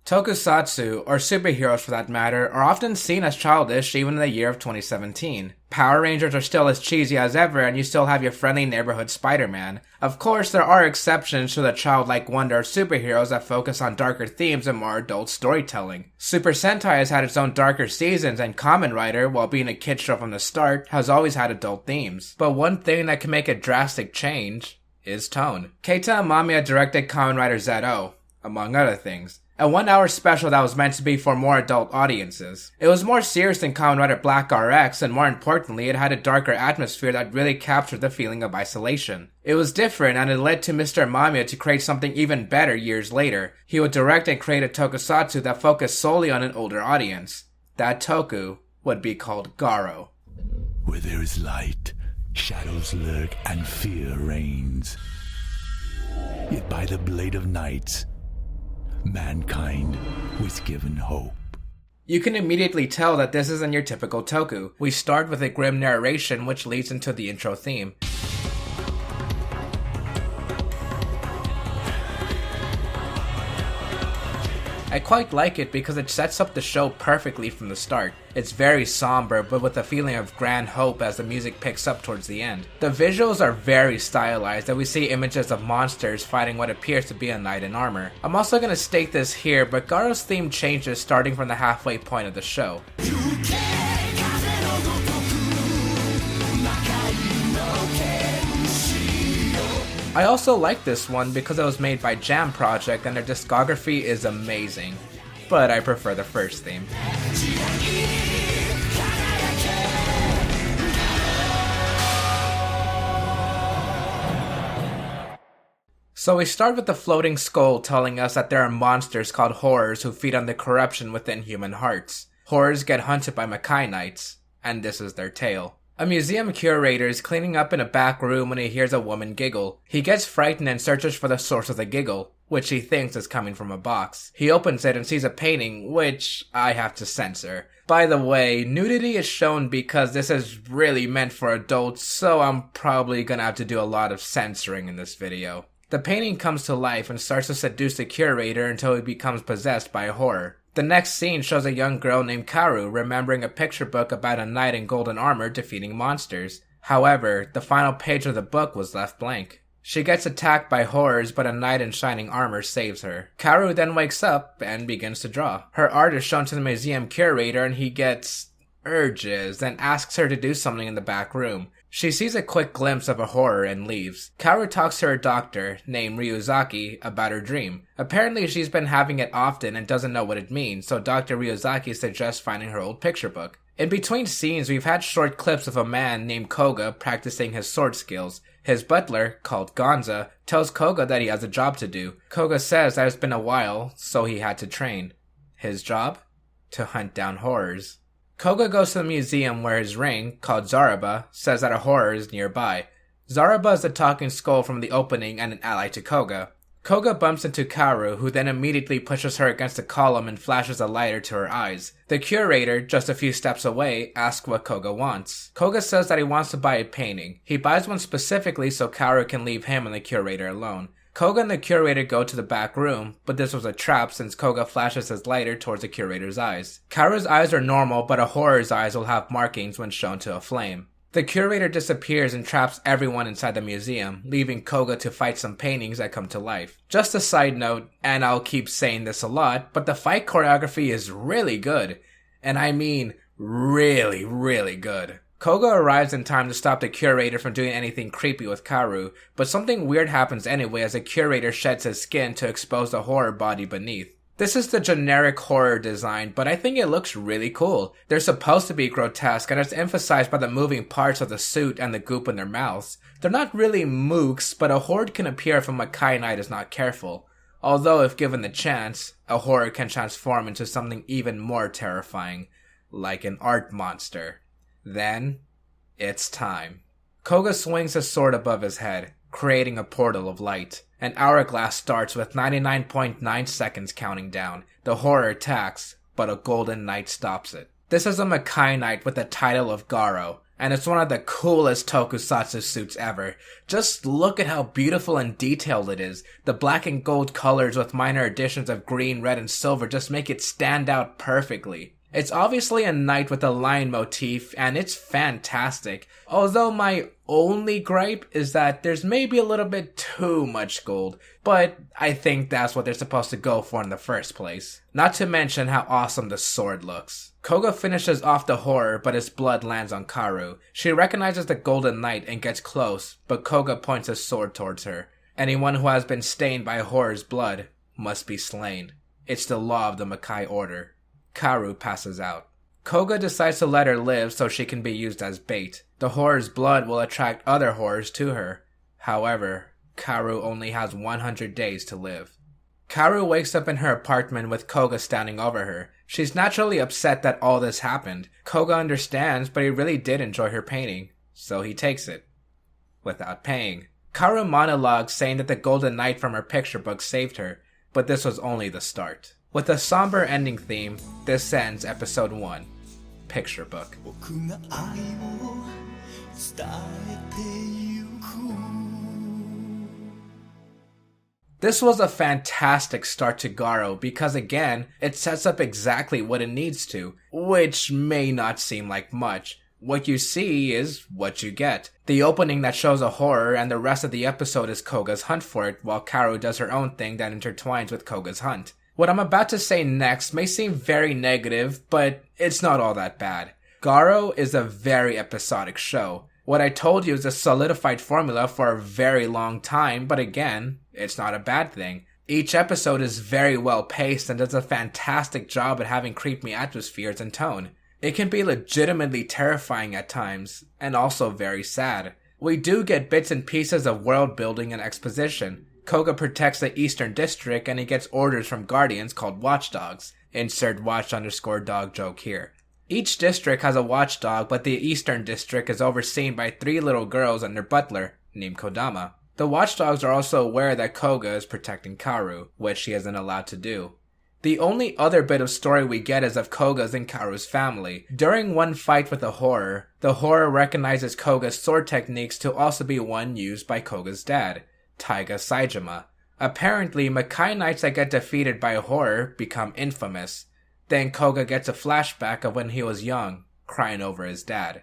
Tokusatsu, or superheroes for that matter, are often seen as childish even in the year of 2017. Power Rangers are still as cheesy as ever and you still have your friendly neighborhood Spider-Man. Of course, there are exceptions to the childlike wonder of superheroes that focus on darker themes and more adult storytelling. Super Sentai has had its own darker seasons, and Kamen Rider, while being a kid show from the start, has always had adult themes. But one thing that can make a drastic change is tone. Keita Amamiya directed Kamen Rider Z-O, among other things. A 1-hour special that was meant to be for more adult audiences. It was more serious than Kamen Rider Black RX, and more importantly, it had a darker atmosphere that really captured the feeling of isolation. It was different, and it led to Mr. Amamiya to create something even better years later. He would direct and create a tokusatsu that focused solely on an older audience. That toku would be called Garo. Where there is light, shadows lurk and fear reigns. Yet by the blade of night, mankind was given hope. You can immediately tell that this isn't your typical toku. We start with a grim narration which leads into the intro theme. I quite like it because it sets up the show perfectly from the start. It's very somber, but with a feeling of grand hope as the music picks up towards the end. The visuals are very stylized, and we see images of monsters fighting what appears to be a knight in armor. I'm also going to state this here, but Garo's theme changes starting from the halfway point of the show. I also like this one because it was made by Jam Project and their discography is amazing, but I prefer the first theme. So we start with the floating skull telling us that there are monsters called horrors who feed on the corruption within human hearts. Horrors get hunted by Makai Knights, and this is their tale. A museum curator is cleaning up in a back room when he hears a woman giggle. He gets frightened and searches for the source of the giggle, which he thinks is coming from a box. He opens it and sees a painting, which I have to censor. By the way, nudity is shown because this is really meant for adults, so I'm probably gonna have to do a lot of censoring in this video. The painting comes to life and starts to seduce the curator until he becomes possessed by a horror. The next scene shows a young girl named Kuru remembering a picture book about a knight in golden armor defeating monsters. However, the final page of the book was left blank. She gets attacked by horrors, but a knight in shining armor saves her. Kuru then wakes up and begins to draw. Her art is shown to the museum curator and he gets urges and asks her to do something in the back room. She sees a quick glimpse of a horror and leaves. Kuru talks to her doctor, named Ryuzaki, about her dream. Apparently she's been having it often and doesn't know what it means, so Dr. Ryuzaki suggests finding her old picture book. In between scenes, we've had short clips of a man named Koga practicing his sword skills. His butler, called Gonza, tells Koga that he has a job to do. Koga says that it's been a while, so he had to train. His job? To hunt down horrors. Koga goes to the museum where his ring, called Zaraba, says that a horror is nearby. Zaraba is the talking skull from the opening and an ally to Koga. Koga bumps into Kuru, who then immediately pushes her against a column and flashes a lighter to her eyes. The curator, just a few steps away, asks what Koga wants. Koga says that he wants to buy a painting. He buys one specifically so Kuru can leave him and the curator alone. Koga and the curator go to the back room, but this was a trap since Koga flashes his lighter towards the curator's eyes. Karu's eyes are normal, but a horror's eyes will have markings when shown to a flame. The curator disappears and traps everyone inside the museum, leaving Koga to fight some paintings that come to life. Just a side note, and I'll keep saying this a lot, but the fight choreography is really good. And I mean really, really good. Koga arrives in time to stop the curator from doing anything creepy with Kuru, but something weird happens anyway as the curator sheds his skin to expose the horror body beneath. This is the generic horror design, but I think it looks really cool. They're supposed to be grotesque, and it's emphasized by the moving parts of the suit and the goop in their mouths. They're not really mooks, but a horde can appear if a Makai Knight is not careful. Although, if given the chance, a horror can transform into something even more terrifying, like an art monster. Then, it's time. Koga swings his sword above his head, creating a portal of light. An hourglass starts with 99.9 seconds counting down. The horror attacks, but a golden knight stops it. This is a Makai Knight with the title of Garo, and it's one of the coolest tokusatsu suits ever. Just look at how beautiful and detailed it is. The black and gold colors with minor additions of green, red, and silver just make it stand out perfectly. It's obviously a knight with a lion motif, and it's fantastic. Although my only gripe is that there's maybe a little bit too much gold, but I think that's what they're supposed to go for in the first place. Not to mention how awesome the sword looks. Koga finishes off the horror, but his blood lands on Karu. She recognizes the Golden Knight and gets close, but Koga points his sword towards her. Anyone who has been stained by horror's blood must be slain. It's the law of the Makai Order. Karu passes out. Koga decides to let her live so she can be used as bait. The horror's blood will attract other horrors to her. However, Karu only has 100 days to live. Karu wakes up in her apartment with Koga standing over her. She's naturally upset that all this happened. Koga understands, but he really did enjoy her painting, so he takes it. Without paying. Karu monologues saying that the Golden Knight from her picture book saved her, but this was only the start. With a somber ending theme, this ends episode 1, Picture Book. This was a fantastic start to Garo because again, it sets up exactly what it needs to, which may not seem like much. What you see is what you get. The opening that shows a horror and the rest of the episode is Koga's hunt for it, while Karu does her own thing that intertwines with Koga's hunt. What I'm about to say next may seem very negative, but it's not all that bad. Garo is a very episodic show. What I told you is a solidified formula for a very long time, but again, it's not a bad thing. Each episode is very well paced and does a fantastic job at having creepy atmospheres and tone. It can be legitimately terrifying at times, and also very sad. We do get bits and pieces of world building and exposition. Koga protects the Eastern District and he gets orders from Guardians called Watchdogs. Insert watch_dog joke here. Each district has a watchdog, but the Eastern District is overseen by 3 little girls and their butler, named Kodama. The watchdogs are also aware that Koga is protecting Karu, which he isn't allowed to do. The only other bit of story we get is of Koga's and Karu's family. During one fight with the horror recognizes Koga's sword techniques to also be one used by Koga's dad, Taiga Saejima. Apparently, Makai Knights that get defeated by horror become infamous. Then Koga gets a flashback of when he was young, crying over his dad.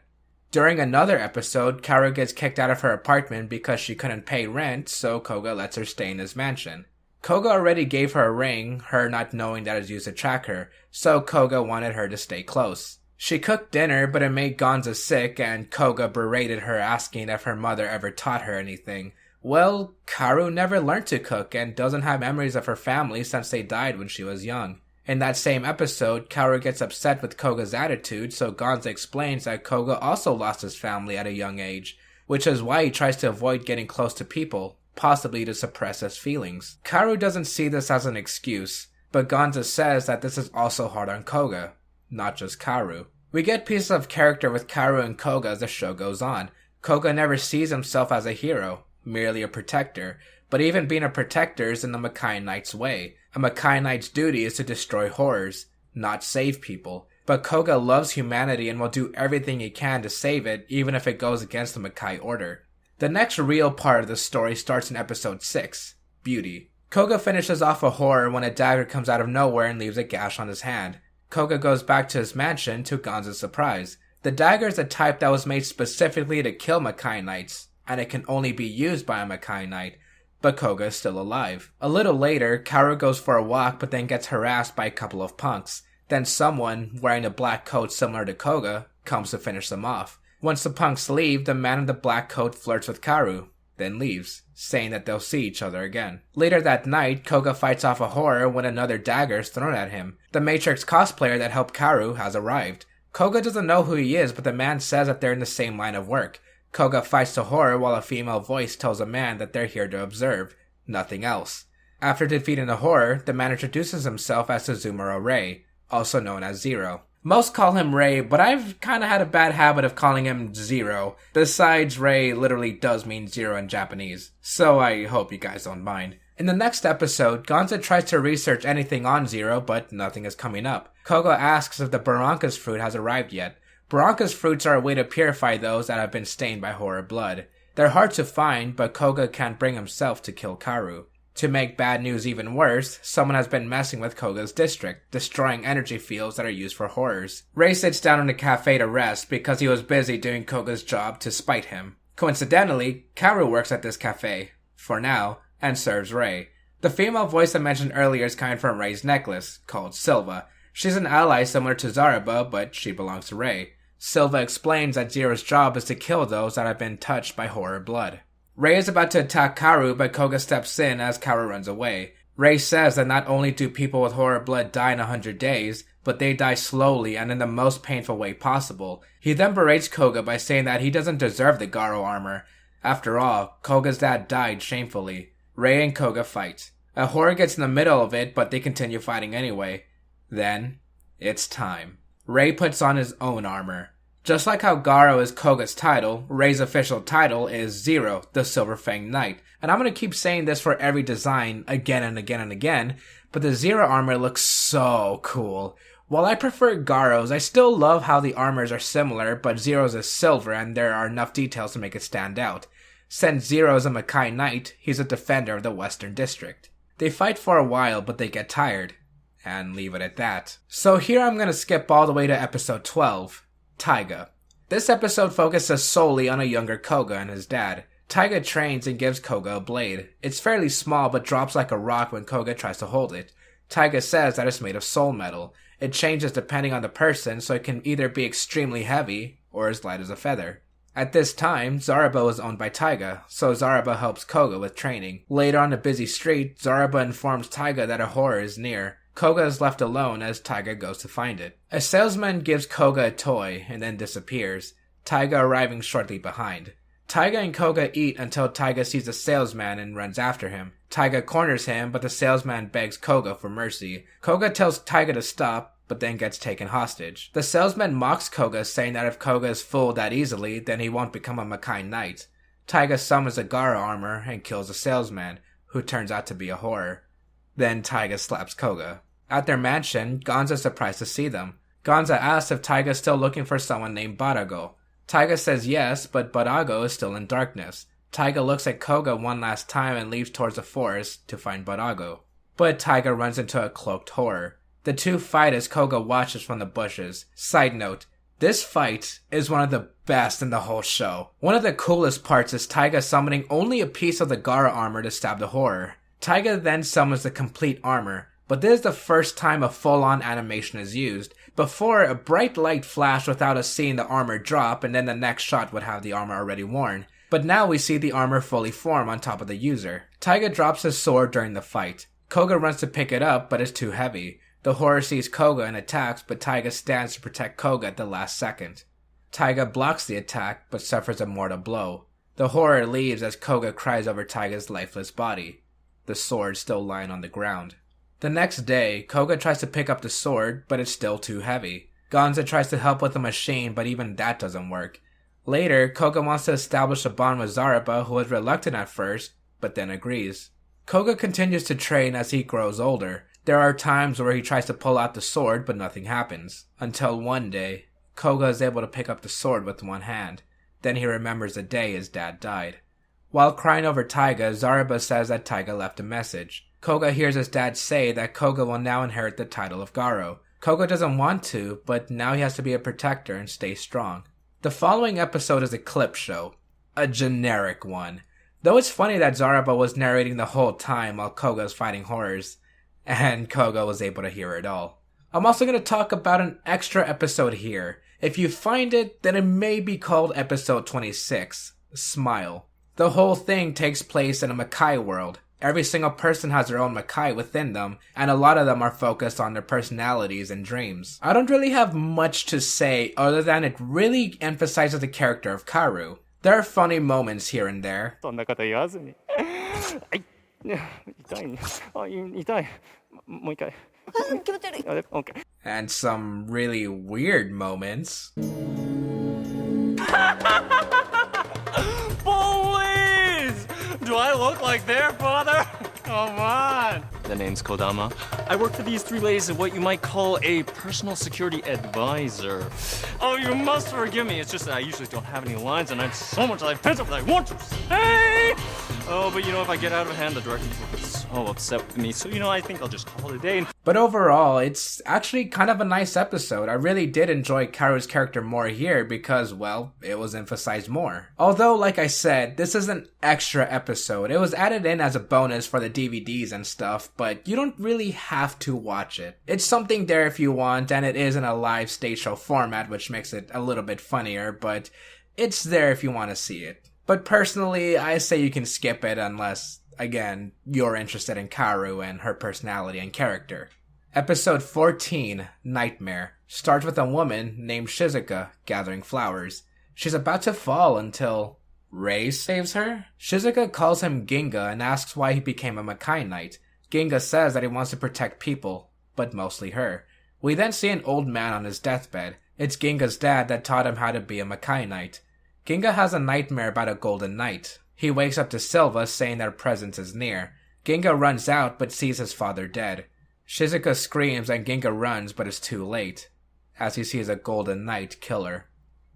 During another episode, Karu gets kicked out of her apartment because she couldn't pay rent, so Koga lets her stay in his mansion. Koga already gave her a ring, her not knowing that it was used to track her, so Koga wanted her to stay close. She cooked dinner, but it made Gonza sick, and Koga berated her asking if her mother ever taught her anything. Well, Karu never learned to cook and doesn't have memories of her family since they died when she was young. In that same episode, Karu gets upset with Koga's attitude, so Gonza explains that Koga also lost his family at a young age, which is why he tries to avoid getting close to people, possibly to suppress his feelings. Karu doesn't see this as an excuse, but Gonza says that this is also hard on Koga, not just Karu. We get pieces of character with Karu and Koga as the show goes on. Koga never sees himself as a hero, merely a protector, but even being a protector is in the Makai Knight's way. A Makai Knight's duty is to destroy horrors, not save people. But Koga loves humanity and will do everything he can to save it, even if it goes against the Makai Order. The next real part of the story starts in episode 6, Beauty. Koga finishes off a horror when a dagger comes out of nowhere and leaves a gash on his hand. Koga goes back to his mansion to Gonza's surprise. The dagger is a type that was made specifically to kill Makai Knights, and it can only be used by a Makai Knight, but Koga is still alive. A little later, Karu goes for a walk but then gets harassed by a couple of punks. Then someone, wearing a black coat similar to Koga, comes to finish them off. Once the punks leave, the man in the black coat flirts with Karu, then leaves, saying that they'll see each other again. Later that night, Koga fights off a horror when another dagger is thrown at him. The Matrix cosplayer that helped Karu has arrived. Koga doesn't know who he is, but the man says that they're in the same line of work. Koga fights the horror while a female voice tells a man that they're here to observe, nothing else. After defeating the horror, the man introduces himself as Suzumura Rei, also known as Zero. Most call him Rei, but I've kinda had a bad habit of calling him Zero. Besides, Rei literally does mean zero in Japanese, so I hope you guys don't mind. In the next episode, Gonza tries to research anything on Zero, but nothing is coming up. Koga asks if the Barranca's fruit has arrived yet. Baraka's fruits are a way to purify those that have been stained by horror blood. They're hard to find, but Koga can't bring himself to kill Karu. To make bad news even worse, someone has been messing with Koga's district, destroying energy fields that are used for horrors. Rei sits down in a cafe to rest because he was busy doing Koga's job to spite him. Coincidentally, Karu works at this cafe, for now, and serves Rei. The female voice I mentioned earlier is coming from Rei's necklace, called Silva. She's an ally similar to Zaraba, but she belongs to Rei. Silva explains that Zero's job is to kill those that have been touched by horror blood. Rei is about to attack Karu, but Koga steps in as Karu runs away. Rei says that not only do people with horror blood die in 100 days, but they die slowly and in the most painful way possible. He then berates Koga by saying that he doesn't deserve the Garo armor. After all, Koga's dad died shamefully. Rei and Koga fight. A horror gets in the middle of it, but they continue fighting anyway. Then, it's time. Rei puts on his own armor. Just like how Garo is Koga's title, Rei's official title is Zero, the Silver Fang Knight. And I'm going to keep saying this for every design again and again and again, but the Zero armor looks so cool. While I prefer Garo's, I still love how the armors are similar, but Zero's is silver and there are enough details to make it stand out. Since Zero is a Makai Knight, he's a defender of the Western District. They fight for a while, but they get tired. And leave it at that. So here I'm going to skip all the way to episode 12. Taiga. This episode focuses solely on a younger Koga and his dad. Taiga trains and gives Koga a blade. It's fairly small but drops like a rock when Koga tries to hold it. Taiga says that it's made of soul metal. It changes depending on the person, so it can either be extremely heavy or as light as a feather. At this time, Zaraba is owned by Taiga, so Zaraba helps Koga with training. Later on a busy street, Zaraba informs Taiga that a horror is near. Koga is left alone as Taiga goes to find it. A salesman gives Koga a toy and then disappears, Taiga arriving shortly behind. Taiga and Koga eat until Taiga sees the salesman and runs after him. Taiga corners him, but the salesman begs Koga for mercy. Koga tells Taiga to stop, but then gets taken hostage. The salesman mocks Koga, saying that if Koga is fooled that easily, then he won't become a Makai Knight. Taiga summons a Garo armor and kills the salesman, who turns out to be a horror. Then Taiga slaps Koga. At their mansion, Gonza is surprised to see them. Gonza asks if Taiga is still looking for someone named Barago. Taiga says yes, but Barago is still in darkness. Taiga looks at Koga one last time and leaves towards the forest to find Barago. But Taiga runs into a cloaked horror. The two fight as Koga watches from the bushes. Side note, this fight is one of the best in the whole show. One of the coolest parts is Taiga summoning only a piece of the Garo armor to stab the horror. Taiga then summons the complete armor. But this is the first time a full-on animation is used. Before, a bright light flashed without us seeing the armor drop, and then the next shot would have the armor already worn. But now we see the armor fully form on top of the user. Taiga drops his sword during the fight. Koga runs to pick it up, but it's too heavy. The horror sees Koga and attacks, but Taiga stands to protect Koga at the last second. Taiga blocks the attack, but suffers a mortal blow. The horror leaves as Koga cries over Taiga's lifeless body, the sword still lying on the ground. The next day, Koga tries to pick up the sword, but it's still too heavy. Gonza tries to help with the machine, but even that doesn't work. Later, Koga wants to establish a bond with Zaraba, who was reluctant at first, but then agrees. Koga continues to train as he grows older. There are times where he tries to pull out the sword, but nothing happens. Until one day, Koga is able to pick up the sword with one hand. Then he remembers the day his dad died. While crying over Taiga, Zaraba says that Taiga left a message. Koga hears his dad say that Koga will now inherit the title of Garo. Koga doesn't want to, but now he has to be a protector and stay strong. The following episode is a clip show. A generic one. Though it's funny that Zaraba was narrating the whole time while Koga was fighting horrors, and Koga was able to hear it all. I'm also going to talk about an extra episode here. If you find it, then it may be called episode 26, Smile. The whole thing takes place in a Makai world. Every single person has their own Makai within them, and a lot of them are focused on their personalities and dreams. I don't really have much to say other than it really emphasizes the character of Karu. There are funny moments here and there. And some really weird moments. Police! Do I look like their father? Come on! The name's Kodama. I work for these three ladies as what you might call a personal security advisor. Oh, you must forgive me. It's just that I usually don't have any lines and I have so much I've pent up that I want to say. Oh, but if I get out of hand, the director will get so upset with me. So, I think I'll just call it a day. But overall, it's actually kind of a nice episode. I really did enjoy Karu's character more here because, well, it was emphasized more. Although, like I said, this is an extra episode. It was added in as a bonus for the DVDs and stuff, but you don't really have to watch it. It's something there if you want, and it is in a live stage show format, which makes it a little bit funnier, but it's there if you want to see it. But personally, I say you can skip it unless, again, you're interested in Karu and her personality and character. Episode 14, Nightmare, starts with a woman named Shizuka gathering flowers. She's about to fall until Rei saves her. Shizuka calls him Ginga and asks why he became a Makai Knight. Ginga says that he wants to protect people, but mostly her. We then see an old man on his deathbed. It's Ginga's dad that taught him how to be a Makai Knight. Ginga has a nightmare about a golden knight. He wakes up to Silva saying their presence is near. Ginga runs out but sees his father dead. Shizuka screams and Ginga runs but is too late, as he sees a golden knight kill her.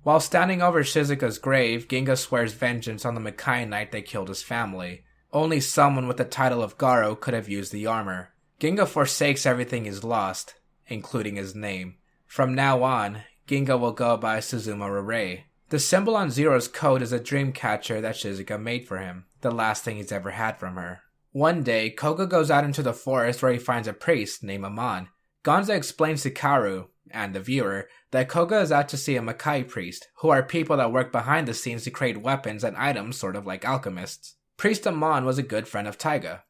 While standing over Shizuka's grave, Ginga swears vengeance on the Makai Knight that killed his family. Only someone with the title of Garo could have used the armor. Ginga forsakes everything he's lost, including his name. From now on, Ginga will go by Suzuma Rei. The symbol on Zero's coat is a dream catcher that Shizuka made for him, the last thing he's ever had from her. One day, Coco goes out into the forest where he finds a priest named Amon. Gonza explains to Karu, and the viewer, that Coco is out to see a Makai priest, who are people that work behind the scenes to create weapons and items sort of like alchemists. Priest Amon was a good friend of Taiga.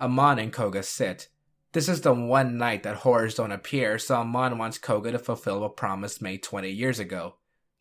Amon and Koga sit. This is the one night that horrors don't appear, so Amon wants Koga to fulfill a promise made 20 years ago.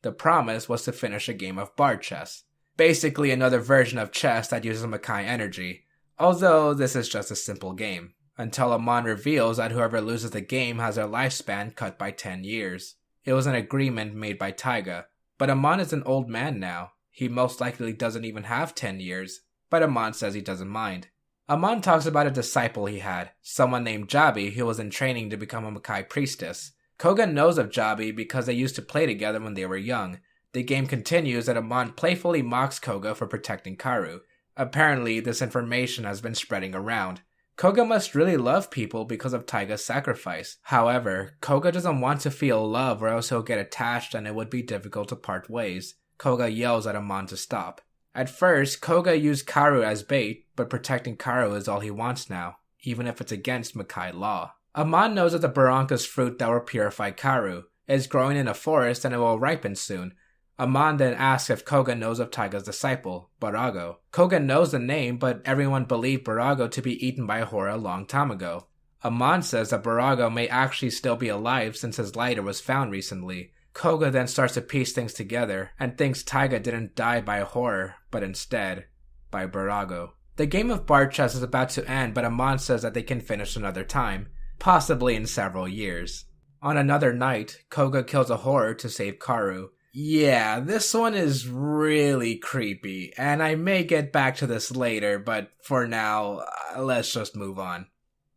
The promise was to finish a game of bar chess. Basically another version of chess that uses Makai energy, although this is just a simple game. Until Amon reveals that whoever loses the game has their lifespan cut by 10 years. It was an agreement made by Taiga, but Amon is an old man now. He most likely doesn't even have 10 years, but Amon says he doesn't mind. Amon talks about a disciple he had, someone named Jabi who was in training to become a Makai priestess. Koga knows of Jabi because they used to play together when they were young. The game continues that Amon playfully mocks Koga for protecting Karu. Apparently, this information has been spreading around. Koga must really love people because of Taiga's sacrifice. However, Koga doesn't want to feel love or else he'll get attached and it would be difficult to part ways. Koga yells at Amon to stop. At first, Koga used Karu as bait, but protecting Karu is all he wants now, even if it's against Makai law. Amon knows that the Baranka's fruit that will purify Karu is growing in a forest and it will ripen soon. Amon then asks if Koga knows of Taiga's disciple, Barago. Koga knows the name, but everyone believed Barago to be eaten by a horror a long time ago. Amon says that Barago may actually still be alive since his lighter was found recently. Koga then starts to piece things together and thinks Taiga didn't die by a horror, but instead, by Barago. The game of bar chess is about to end, but Amon says that they can finish another time, possibly in several years. On another night, Koga kills a horror to save Karu. Yeah, this one is really creepy, and I may get back to this later, but for now, let's just move on.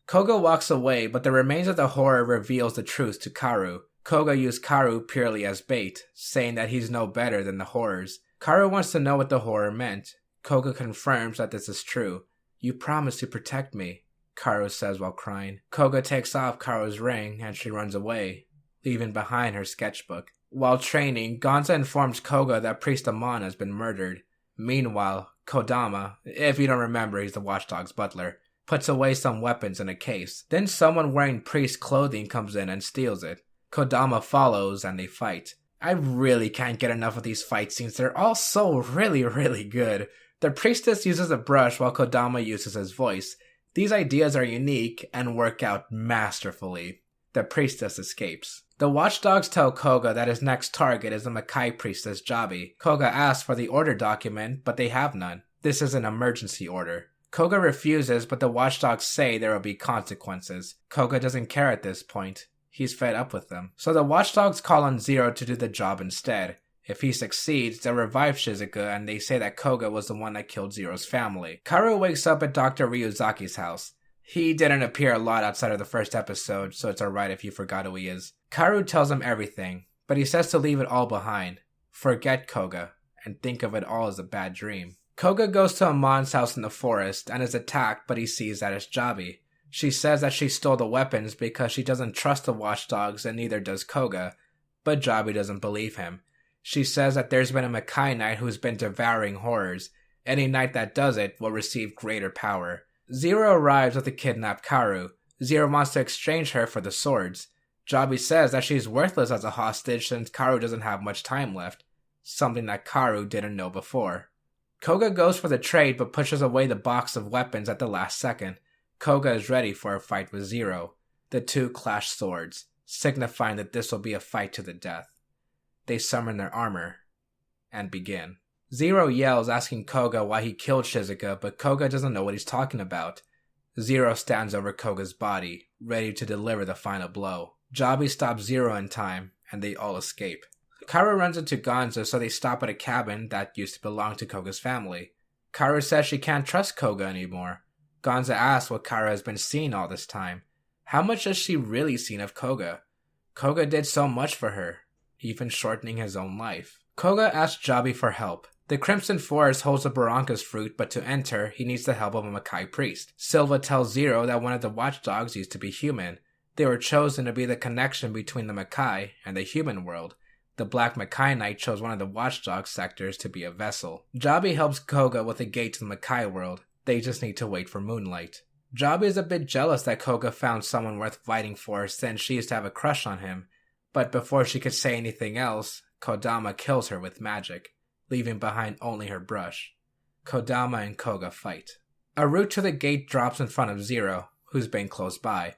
Koga walks away, but the remains of the horror reveals the truth to Karu. Koga used Karu purely as bait, saying that he's no better than the horrors. Karu wants to know what the horror meant. Koga confirms that this is true. "You promised to protect me," Karu says while crying. Koga takes off Karu's ring and she runs away, leaving behind her sketchbook. While training, Gonza informs Koga that Priest Amon has been murdered. Meanwhile, Kodama, if you don't remember he's the Watchdog's butler, puts away some weapons in a case. Then someone wearing priest clothing comes in and steals it. Kodama follows and they fight. I really can't get enough of these fight scenes. They're all so really good. The priestess uses a brush while Kodama uses his voice. These ideas are unique and work out masterfully. The priestess escapes. The watchdogs tell Koga that his next target is the Makai priestess Jabi. Koga asks for the order document, but they have none. This is an emergency order. Koga refuses, but the watchdogs say there will be consequences. Koga doesn't care at this point. He's fed up with them. So the watchdogs call on Zero to do the job instead. If he succeeds, they'll revive Shizuka and they say that Koga was the one that killed Zero's family. Karu wakes up at Dr. Ryuzaki's house. He didn't appear a lot outside of the first episode, so it's alright if you forgot who he is. Karu tells him everything, but he says to leave it all behind. Forget Koga, and think of it all as a bad dream. Koga goes to Amon's house in the forest and is attacked, but he sees that it's Jabi. She says that she stole the weapons because she doesn't trust the watchdogs and neither does Koga, but Jabi doesn't believe him. She says that there's been a Makai Knight who's been devouring horrors. Any knight that does it will receive greater power. Zero arrives with the kidnapped Karu. Zero wants to exchange her for the swords. Jabi says that she's worthless as a hostage since Karu doesn't have much time left, something that Karu didn't know before. Koga goes for the trade but pushes away the box of weapons at the last second. Koga is ready for a fight with Zero. The two clash swords, signifying that this will be a fight to the death. They summon their armor and begin. Zero yells asking Koga why he killed Shizuka, but Koga doesn't know what he's talking about. Zero stands over Koga's body, ready to deliver the final blow. Jabi stops Zero in time, and they all escape. Karu runs into Gonzo, so they stop at a cabin that used to belong to Koga's family. Karu says she can't trust Koga anymore. Gonzo asks what Karu has been seeing all this time. How much has she really seen of Koga? Koga did so much for her, even shortening his own life. Koga asks Jabi for help. The Crimson Forest holds a Barranca's fruit, but to enter, he needs the help of a Makai priest. Silva tells Zero that one of the watchdogs used to be human. They were chosen to be the connection between the Makai and the human world. The Black Makai Knight chose one of the watchdog sectors to be a vessel. Jabi helps Koga with a gate to the Makai world. They just need to wait for moonlight. Jabi is a bit jealous that Koga found someone worth fighting for since she used to have a crush on him. But before she could say anything else, Kodama kills her with magic, leaving behind only her brush. Kodama and Koga fight. A route to the gate drops in front of Zero, who's been close by.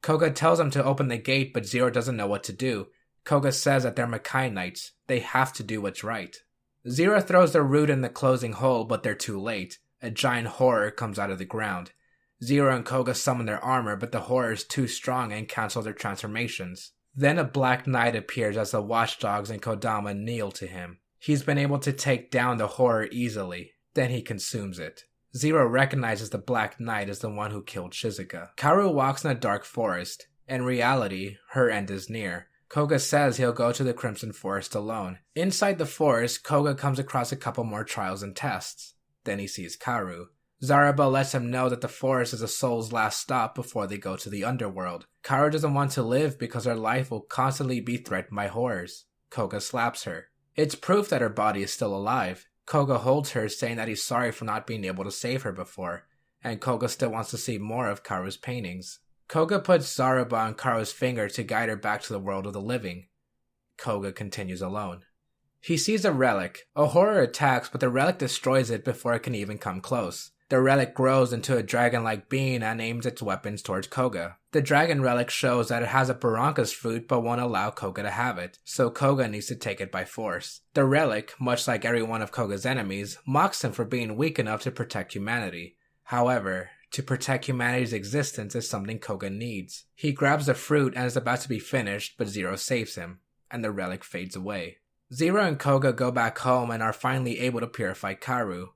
Koga tells him to open the gate, but Zero doesn't know what to do. Koga says that they're Makai Knights. They have to do what's right. Zero throws the root in the closing hole, but they're too late. A giant horror comes out of the ground. Zero and Koga summon their armor, but the horror is too strong and cancels their transformations. Then a Black Knight appears as the watchdogs and Kodama kneel to him. He's been able to take down the horror easily. Then he consumes it. Zero recognizes the Black Knight as the one who killed Shizuka. Karu walks in a dark forest. In reality, her end is near. Koga says he'll go to the Crimson Forest alone. Inside the forest, Koga comes across a couple more trials and tests. Then he sees Karu. Zaraba lets him know that the forest is a soul's last stop before they go to the underworld. Karu doesn't want to live because her life will constantly be threatened by horrors. Koga slaps her. It's proof that her body is still alive. Koga holds her, saying that he's sorry for not being able to save her before, and Koga still wants to see more of Karu's paintings. Koga puts Zaraba on Karu's finger to guide her back to the world of the living. Koga continues alone. He sees a relic. A horror attacks, but the relic destroys it before it can even come close. The relic grows into a dragon-like being and aims its weapons towards Koga. The dragon relic shows that it has a Barranca's fruit but won't allow Koga to have it, so Koga needs to take it by force. The relic, much like every one of Koga's enemies, mocks him for being weak enough to protect humanity. However, to protect humanity's existence is something Koga needs. He grabs the fruit and is about to be finished, but Zero saves him, and the relic fades away. Zero and Koga go back home and are finally able to purify Karu.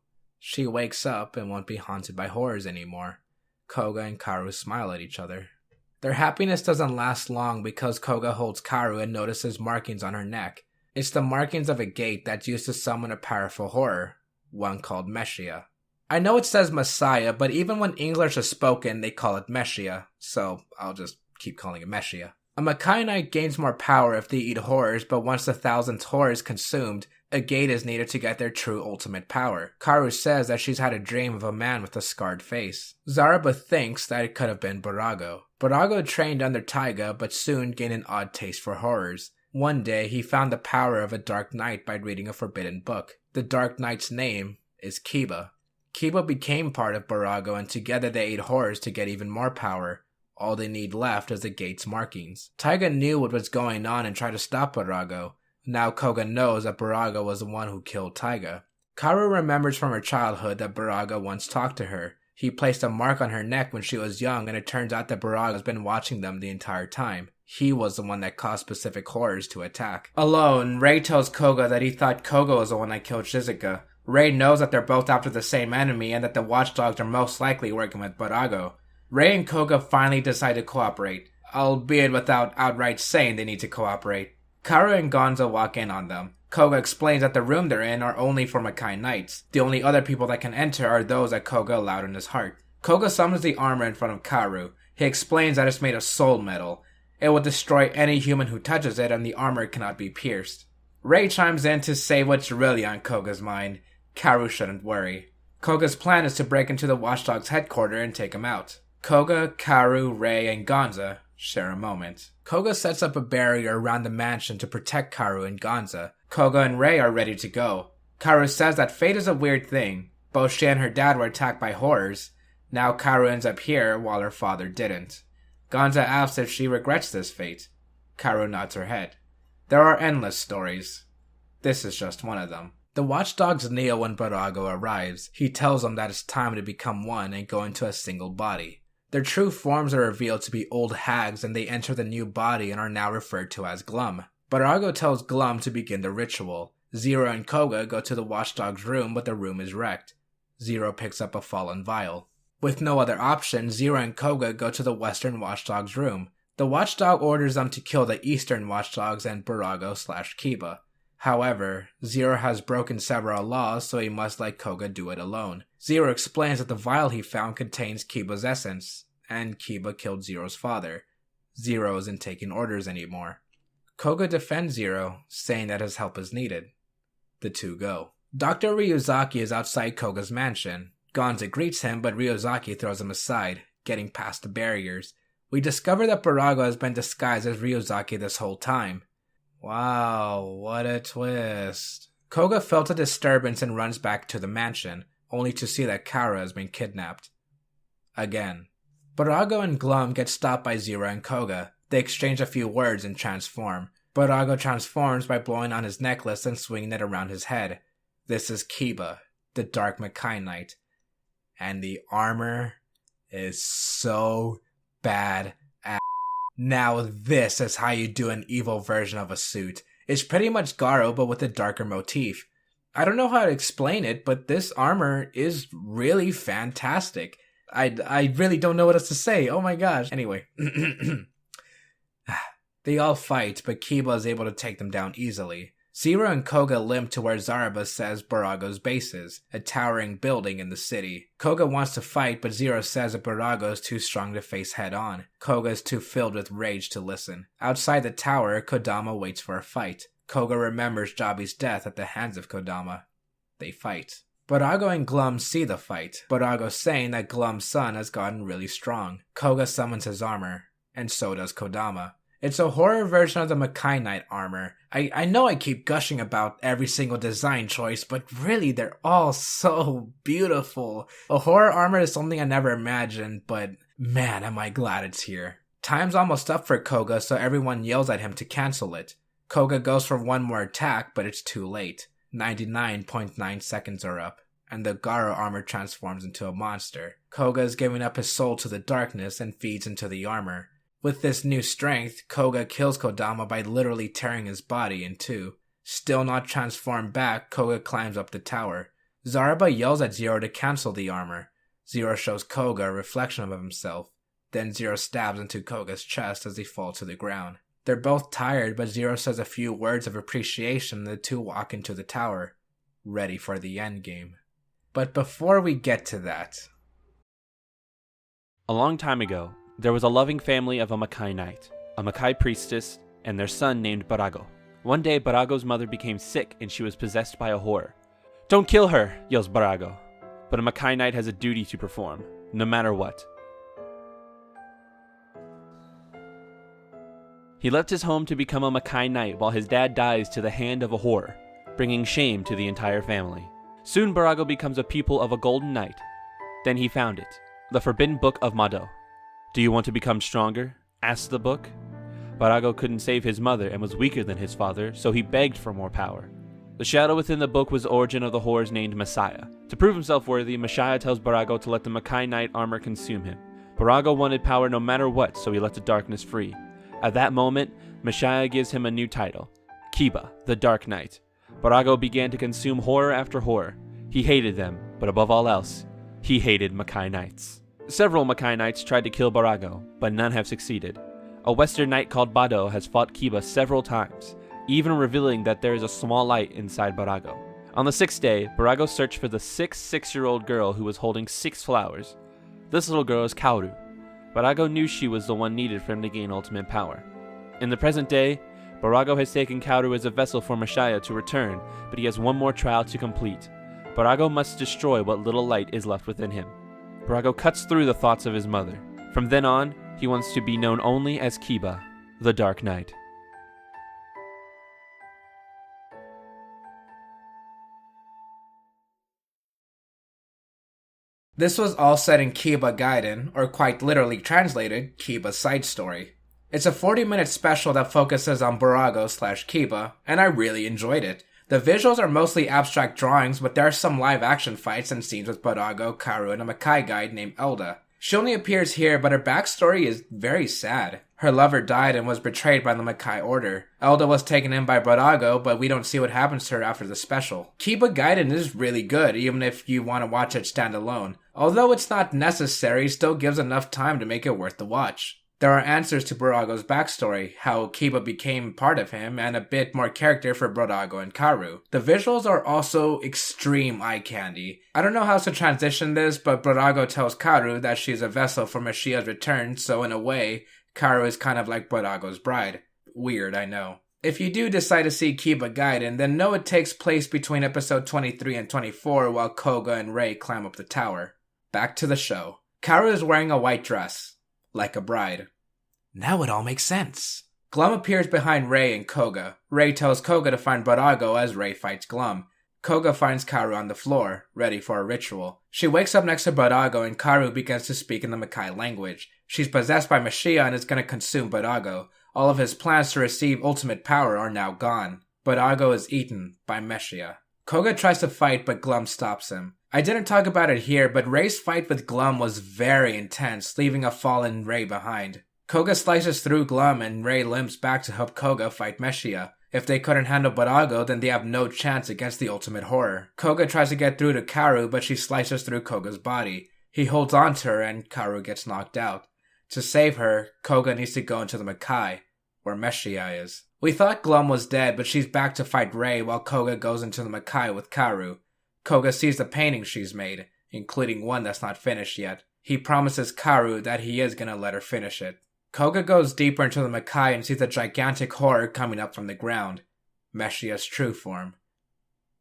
She wakes up and won't be haunted by horrors anymore. Koga and Karu smile at each other. Their happiness doesn't last long because Koga holds Karu and notices markings on her neck. It's the markings of a gate that's used to summon a powerful horror, one called Messiah. I know it says Messiah, but even when English is spoken, they call it Messiah, so I'll just keep calling it Messiah. A Makai Knight gains more power if they eat horrors, but once the 1000th horror is consumed, a gate is needed to get their true ultimate power. Karu says that she's had a dream of a man with a scarred face. Zaraba thinks that it could have been Barago. Barago trained under Taiga, but soon gained an odd taste for horrors. One day, he found the power of a Dark Knight by reading a forbidden book. The Dark Knight's name is Kiba. Kiba became part of Barago, and together they ate horrors to get even more power. All they need left is the gate's markings. Taiga knew what was going on and tried to stop Barago. Now Koga knows that Barago was the one who killed Taiga. Karu remembers from her childhood that Barago once talked to her. He placed a mark on her neck when she was young, and it turns out that Barago has been watching them the entire time. He was the one that caused specific horrors to attack. Alone, Rei tells Koga that he thought Koga was the one that killed Shizuka. Rei knows that they're both after the same enemy and that the watchdogs are most likely working with Barago. Rei and Koga finally decide to cooperate, albeit without outright saying they need to cooperate. Kuru and Gonzo walk in on them. Koga explains that the room they're in are only for Makai Knights. The only other people that can enter are those that Koga allowed in his heart. Koga summons the armor in front of Kuru. He explains that it's made of soul metal. It will destroy any human who touches it, and the armor cannot be pierced. Rei chimes in to say what's really on Koga's mind. Kuru shouldn't worry. Koga's plan is to break into the Watchdog's headquarters and take him out. Koga, Kuru, Rei, and Gonza share a moment. Koga sets up a barrier around the mansion to protect Kuru and Gonza. Koga and Rei are ready to go. Kuru says that fate is a weird thing. Both she and her dad were attacked by horrors. Now Kuru ends up here while her father didn't. Gonza asks if she regrets this fate. Kuru nods her head. There are endless stories. This is just one of them. The watchdogs kneel when Barago arrives. He tells them that it's time to become one and go into a single body. Their true forms are revealed to be old hags, and they enter the new body and are now referred to as Glum. Barago tells Glum to begin the ritual. Zero and Koga go to the watchdog's room, but the room is wrecked. Zero picks up a fallen vial. With no other option, Zero and Koga go to the western watchdog's room. The watchdog orders them to kill the eastern watchdogs and Barago/Kiba. However, Zero has broken several laws, so he must let Koga do it alone. Zero explains that the vial he found contains Kiba's essence, and Kiba killed Zero's father. Zero isn't taking orders anymore. Koga defends Zero, saying that his help is needed. The two go. Dr. Ryuzaki is outside Koga's mansion. Gonza greets him, but Ryuzaki throws him aside, getting past the barriers. We discover that Barago has been disguised as Ryuzaki this whole time. Wow, what a twist. Koga felt a disturbance and runs back to the mansion, only to see that Kara has been kidnapped. Again. Barago and Glum get stopped by Zero and Koga. They exchange a few words and transform. Barago transforms by blowing on his necklace and swinging it around his head. This is Kiba, the Dark Makai Knight. And the armor is so bad. Now this is how you do an evil version of a suit. It's pretty much Garo, but with a darker motif. I don't know how to explain it, but this armor is really fantastic. I really don't know what else to say. Oh my gosh. Anyway. They all fight, but Kiba is able to take them down easily. Zero and Koga limp to where Zaraba says Barago's base is, a towering building in the city. Koga wants to fight, but Zero says that Barago is too strong to face head-on. Koga is too filled with rage to listen. Outside the tower, Kodama waits for a fight. Koga remembers Jabi's death at the hands of Kodama. They fight. Barago and Glum see the fight. Barago saying that Glum's son has gotten really strong. Koga summons his armor, and so does Kodama. It's a horror version of the Makai Knight armor. I know I keep gushing about every single design choice, but really they're all so beautiful. A horror armor is something I never imagined, but man, am I glad it's here. Time's almost up for Koga, so everyone yells at him to cancel it. Koga goes for one more attack, but it's too late. 99.9 seconds are up, and the Garo armor transforms into a monster. Koga is giving up his soul to the darkness and feeds into the armor. With this new strength, Koga kills Kodama by literally tearing his body in two. Still not transformed back, Koga climbs up the tower. Zaraba yells at Zero to cancel the armor. Zero shows Koga a reflection of himself. Then Zero stabs into Koga's chest as they fall to the ground. They're both tired, but Zero says a few words of appreciation and the two walk into the tower, ready for the endgame. But before we get to that... A long time ago, there was a loving family of a Makai Knight, a Makai priestess, and their son named Barago. One day, Barago's mother became sick and she was possessed by a horror. "Don't kill her," yells Barago. But a Makai Knight has a duty to perform, no matter what. He left his home to become a Makai Knight while his dad dies to the hand of a horror, bringing shame to the entire family. Soon Barago becomes a pupil of a Golden Knight. Then he found it, the Forbidden Book of Mado. "Do you want to become stronger?" asked the book. Barago couldn't save his mother and was weaker than his father, so he begged for more power. The shadow within the book was the origin of the horrors named Messiah. To prove himself worthy, Messiah tells Barago to let the Makai Knight armor consume him. Barago wanted power no matter what, so he let the darkness free. At that moment, Messiah gives him a new title, Kiba, the Dark Knight. Barago began to consume horror after horror. He hated them, but above all else, he hated Makai Knights. Several Makai Knights tried to kill Barago, but none have succeeded. A Western knight called Bado has fought Kiba several times, even revealing that there is a small light inside Barago. On the 6th day, Barago searched for the 6-year-old girl who was holding 6 flowers. This little girl is Kaoru. Barago knew she was the one needed for him to gain ultimate power. In the present day, Barago has taken Kaoru as a vessel for Mashaya to return, but he has one more trial to complete. Barago must destroy what little light is left within him. Barago cuts through the thoughts of his mother. From then on, he wants to be known only as Kiba, the Dark Knight. This was all set in Kiba Gaiden, or quite literally translated, Kiba's side story. It's a 40-minute special that focuses on Barago/Kiba, and I really enjoyed it. The visuals are mostly abstract drawings, but there are some live-action fights and scenes with Barago, Karu, and a Makai guide named Elda. She only appears here, but her backstory is very sad. Her lover died and was betrayed by the Makai Order. Elda was taken in by Barago, but we don't see what happens to her after the special. Kiba Gaiden is really good, even if you want to watch it standalone. Although it's not necessary, it still gives enough time to make it worth the watch. There are answers to Barago's backstory, how Kiba became part of him, and a bit more character for Barago and Karu. The visuals are also extreme eye candy. I don't know how to transition this, but Barago tells Karu that she's a vessel for Mashia's return, so in a way, Karu is kind of like Barago's bride. Weird, I know. If you do decide to see Kiba Gaiden, then know it takes place between episode 23 and 24 while Koga and Rei climb up the tower. Back to the show. Karu is wearing a white dress, like a bride. Now it all makes sense. Glum appears behind Rei and Koga. Rei tells Koga to find Barago as Rei fights Glum. Koga finds Karu on the floor, ready for a ritual. She wakes up next to Barago and Karu begins to speak in the Makai language. She's possessed by Mashia and is going to consume Barago. All of his plans to receive ultimate power are now gone. Barago is eaten by Mashia. Koga tries to fight, but Glum stops him. I didn't talk about it here, but Rei's fight with Glum was very intense, leaving a fallen Rei behind. Koga slices through Glum and Rei limps back to help Koga fight Meshia. If they couldn't handle Barago, then they have no chance against the ultimate horror. Koga tries to get through to Karu, but she slices through Koga's body. He holds on to her and Karu gets knocked out. To save her, Koga needs to go into the Makai, where Meshia is. We thought Glum was dead, but she's back to fight Rei while Koga goes into the Makai with Karu. Koga sees the painting she's made, including one that's not finished yet. He promises Karu that he is gonna let her finish it. Koga goes deeper into the Makai and sees a gigantic horror coming up from the ground. Meshia's true form.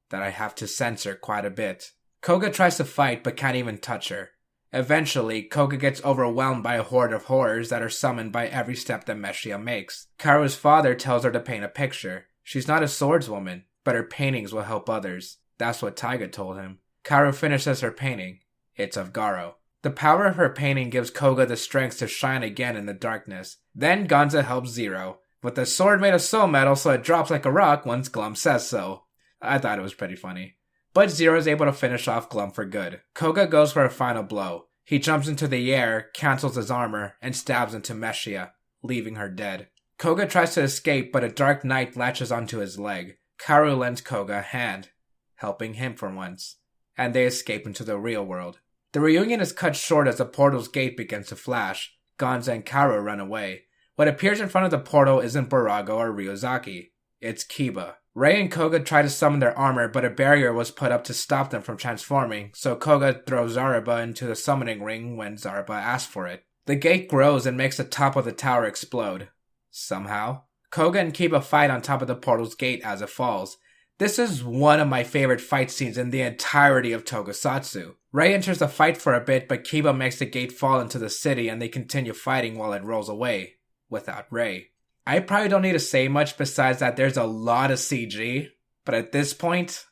That I have to censor quite a bit. Koga tries to fight but can't even touch her. Eventually, Koga gets overwhelmed by a horde of horrors that are summoned by every step that Meshia makes. Karu's father tells her to paint a picture. She's not a swordswoman, but her paintings will help others. That's what Taiga told him. Karu finishes her painting. It's of Garo. The power of her painting gives Koga the strength to shine again in the darkness. Then Gonza helps Zero, with a sword made of soul metal so it drops like a rock once Glum says so. I thought it was pretty funny. But Zero is able to finish off Glum for good. Koga goes for a final blow. He jumps into the air, cancels his armor, and stabs into Meshia, leaving her dead. Koga tries to escape, but a dark knight latches onto his leg. Karu lends Koga a hand, helping him for once, and they escape into the real world. The reunion is cut short as the portal's gate begins to flash. Gonza and Karu run away. What appears in front of the portal isn't Barago or Ryuzaki. It's Kiba. Rei and Koga try to summon their armor, but a barrier was put up to stop them from transforming, so Koga throws Zaraba into the summoning ring when Zaraba asks for it. The gate grows and makes the top of the tower explode. Somehow. Koga and Kiba fight on top of the portal's gate as it falls. This is one of my favorite fight scenes in the entirety of Tokusatsu. Rei enters the fight for a bit, but Kiba makes the gate fall into the city and they continue fighting while it rolls away, without Rei. I probably don't need to say much besides that there's a lot of CG, but at this point,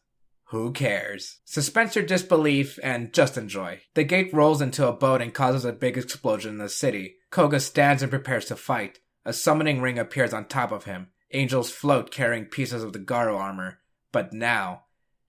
who cares? Suspend your disbelief and just enjoy. The gate rolls into a boat and causes a big explosion in the city. Koga stands and prepares to fight. A summoning ring appears on top of him. Angels float carrying pieces of the Garo armor. But now,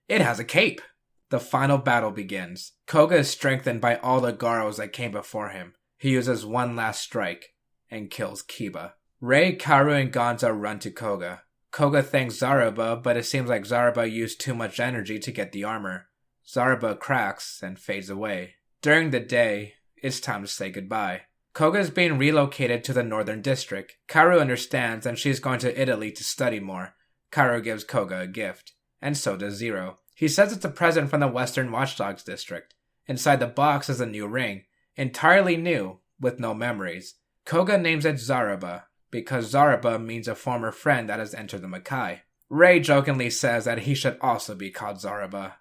it has a cape. The final battle begins. Koga is strengthened by all the Garos that came before him. He uses one last strike and kills Kiba. Rei, Karu, and Gonza run to Koga. Koga thanks Zaraba, but it seems like Zaraba used too much energy to get the armor. Zaraba cracks and fades away. During the day, It's time to say goodbye. Koga is being relocated to the Northern District. Karu understands and she's going to Italy to study more. Karu gives Koga a gift. And so does Zero. He says it's a present from the Western Watchdogs District. Inside the box is a new ring. Entirely new, with no memories. Koga names it Zaraba, because Zaraba means a former friend that has entered the Makai. Ray jokingly says that he should also be called Zaraba,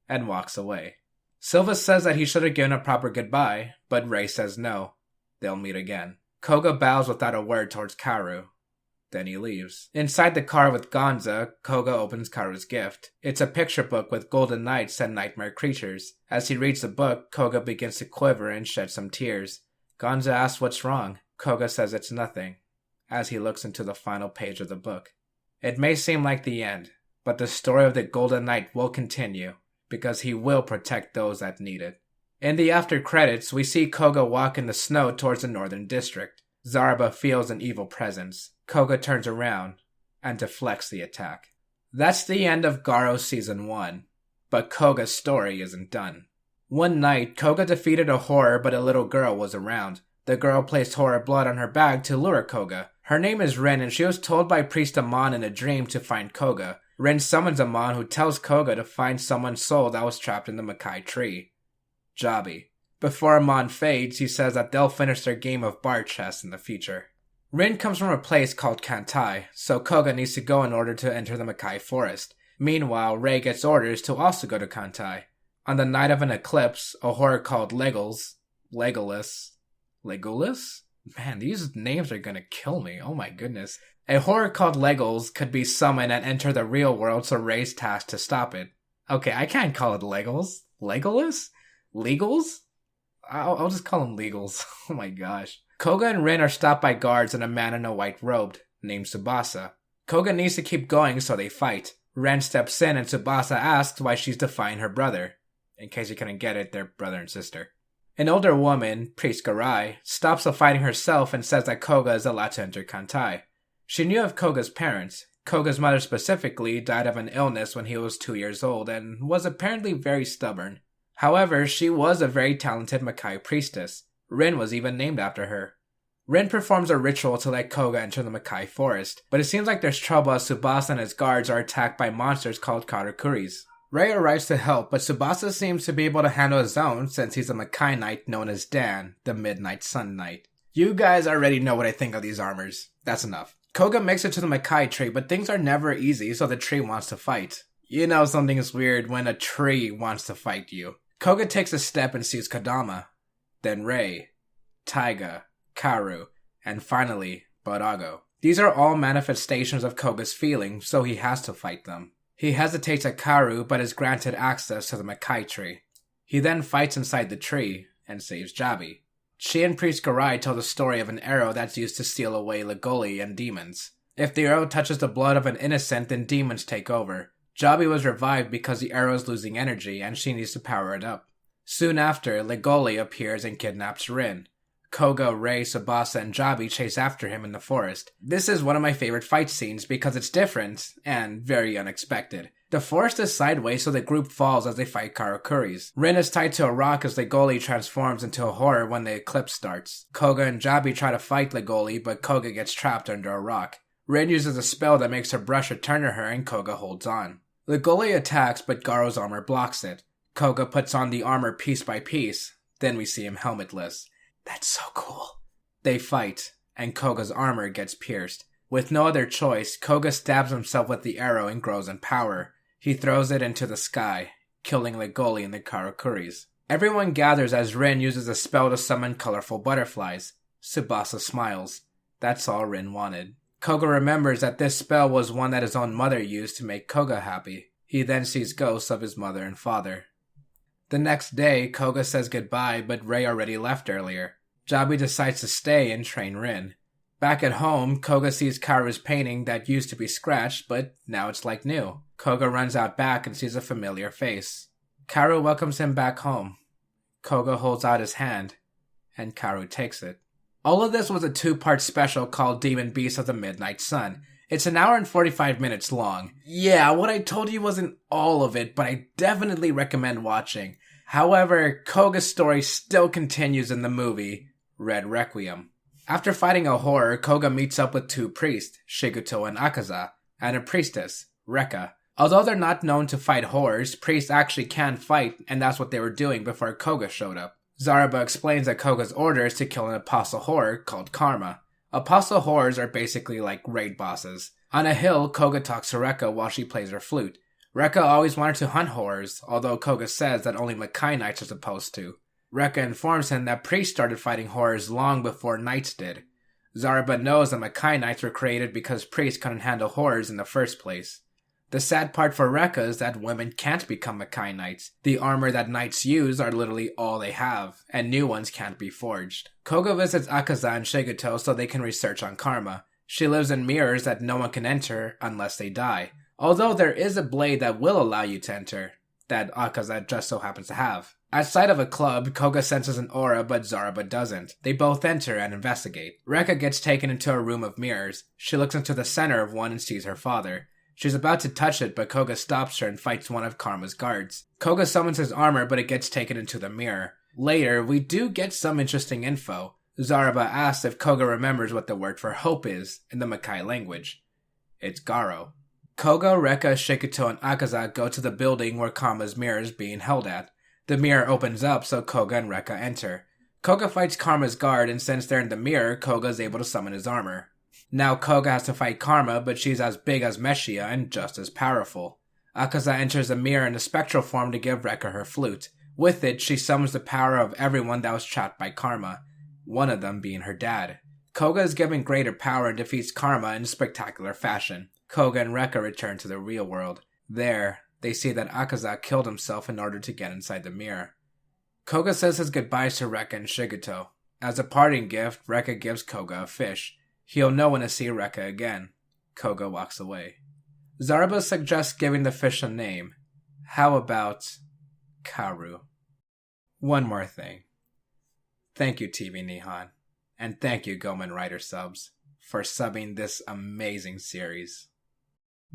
and walks away. Silva says that he should have given a proper goodbye, but Ray says no. They'll meet again. Koga bows without a word towards Karu. Then he leaves. Inside the car with Gonza, Koga opens Karu's gift. It's a picture book with golden knights and nightmare creatures. As he reads the book, Koga begins to quiver and shed some tears. Gonza asks what's wrong. Koga says it's nothing, as he looks into the final page of the book. It may seem like the end, but the story of the Golden Knight will continue, because he will protect those that need it. In the after credits, we see Koga walk in the snow towards the Northern District. Zaraba feels an evil presence. Koga turns around and deflects the attack. That's the end of Garo Season 1, but Koga's story isn't done. One night, Koga defeated a horror, but a little girl was around. The girl placed horror blood on her bag to lure Koga. Her name is Rin, and she was told by Priest Amon in a dream to find Koga. Rin summons Amon, who tells Koga to find someone's soul that was trapped in the Makai tree. Jabi. Before Amon fades, he says that they'll finish their game of bar chess in the future. Rin comes from a place called Kantai, so Koga needs to go in order to enter the Makai forest. Meanwhile, Ray gets orders to also go to Kantai. On the night of an eclipse, a horror called Legolas? Man, these names are gonna kill me, oh my goodness. A horror called Legolas could be summoned and enter the real world, so Ray's tasked to stop it. Okay, I can't call it Legolas. Legolas? Legals? I'll just call them Legals. Oh my gosh. Koga and Rin are stopped by guards and a man in a white robe, named Tsubasa. Koga needs to keep going, so they fight. Ren steps in and Tsubasa asks why she's defying her brother. In case you couldn't get it, they're brother and sister. An older woman, Priest Garai, stops the fighting herself and says that Koga is allowed to enter Kantai. She knew of Koga's parents. Koga's mother specifically died of an illness when he was 2 years old and was apparently very stubborn. However, she was a very talented Makai priestess. Rin was even named after her. Rin performs a ritual to let Koga enter the Makai forest, but it seems like there's trouble as Tsubasa and his guards are attacked by monsters called Karakuris. Ray arrives to help, but Tsubasa seems to be able to handle his own since he's a Makai Knight known as Dan, the Midnight Sun Knight. You guys already know what I think of these armors. That's enough. Koga makes it to the Makai tree, but things are never easy, so the tree wants to fight. You know something is weird when a tree wants to fight you. Koga takes a step and sees Kodama, then Ray, Taiga, Karu, and finally, Barago. These are all manifestations of Koga's feelings, so he has to fight them. He hesitates at Karu, but is granted access to the Makai tree. He then fights inside the tree, and saves Jabi. She and Priest Garai tell the story of an arrow that's used to steal away Legoli and demons. If the arrow touches the blood of an innocent, then demons take over. Jabi was revived because the arrow is losing energy, and she needs to power it up. Soon after, Legoli appears and kidnaps Rin. Koga, Ray, Tsubasa, and Jabi chase after him in the forest. This is one of my favorite fight scenes because it's different and very unexpected. The forest is sideways, so the group falls as they fight Karakuris. Rin is tied to a rock as Legoli transforms into a horror when the eclipse starts. Koga and Jabi try to fight Legoli, but Koga gets trapped under a rock. Rin uses a spell that makes her brush return to her, and Koga holds on. Legoli attacks, but Garo's armor blocks it. Koga puts on the armor piece by piece. Then we see him helmetless. That's so cool. They fight, and Koga's armor gets pierced. With no other choice, Koga stabs himself with the arrow and grows in power. He throws it into the sky, killing Legoli and the Karakuris. Everyone gathers as Rin uses a spell to summon colorful butterflies. Tsubasa smiles. That's all Rin wanted. Koga remembers that this spell was one that his own mother used to make Koga happy. He then sees ghosts of his mother and father. The next day, Koga says goodbye, but Ray already left earlier. Jabi decides to stay and train Rin. Back at home, Koga sees Karu's painting that used to be scratched, but now it's like new. Koga runs out back and sees a familiar face. Karu welcomes him back home. Koga holds out his hand, and Karu takes it. All of this was a 2-part special called Demon Beast of the Midnight Sun. It's an hour and 45 minutes long. Yeah, what I told you wasn't all of it, but I definitely recommend watching. However, Koga's story still continues in the movie Red Requiem. After fighting a horror, Koga meets up with two priests, Shiguto and Akaza, and a priestess, Rekka. Although they're not known to fight horrors, priests actually can fight, and that's what they were doing before Koga showed up. Zaraba explains that Koga's order is to kill an apostle horror called Karma. Apostle horrors are basically like raid bosses. On a hill, Koga talks to Rekka while she plays her flute. Rekka always wanted to hunt horrors, although Koga says that only Makai Knights are supposed to. Rekka informs him that priests started fighting horrors long before knights did. Zaraba knows that Makai Knights were created because priests couldn't handle horrors in the first place. The sad part for Rekka is that women can't become Makai Knights. The armor that knights use are literally all they have, and new ones can't be forged. Koga visits Akaza and Shiguto so they can research on Karma. She lives in mirrors that no one can enter unless they die. Although there is a blade that will allow you to enter, that Akaza just so happens to have. Outside of a club, Koga senses an aura but Zaraba doesn't. They both enter and investigate. Rekka gets taken into a room of mirrors. She looks into the center of one and sees her father. She's about to touch it, but Koga stops her and fights one of Karma's guards. Koga summons his armor, but it gets taken into the mirror. Later, we do get some interesting info. Zaraba asks if Koga remembers what the word for hope is in the Makai language. It's Garo. Koga, Rekka, Shiguto, and Akaza go to the building where Karma's mirror is being held at. The mirror opens up so Koga and Rekka enter. Koga fights Karma's guard, and since they're in the mirror, Koga is able to summon his armor. Now Koga has to fight Karma, but she's as big as Meshia and just as powerful. Akaza enters the mirror in a spectral form to give Rekka her flute. With it, she summons the power of everyone that was trapped by Karma, one of them being her dad. Koga is given greater power and defeats Karma in spectacular fashion. Koga and Rekka return to the real world. There, they see that Akaza killed himself in order to get inside the mirror. Koga says his goodbyes to Rekka and Shiguto. As a parting gift, Rekka gives Koga a fish. He'll know when to see Rekka again. Koga walks away. Zaraba suggests giving the fish a name. How about Kuru? One more thing. Thank you, TV Nihon. And thank you, Gomen Writer Subs, for subbing this amazing series.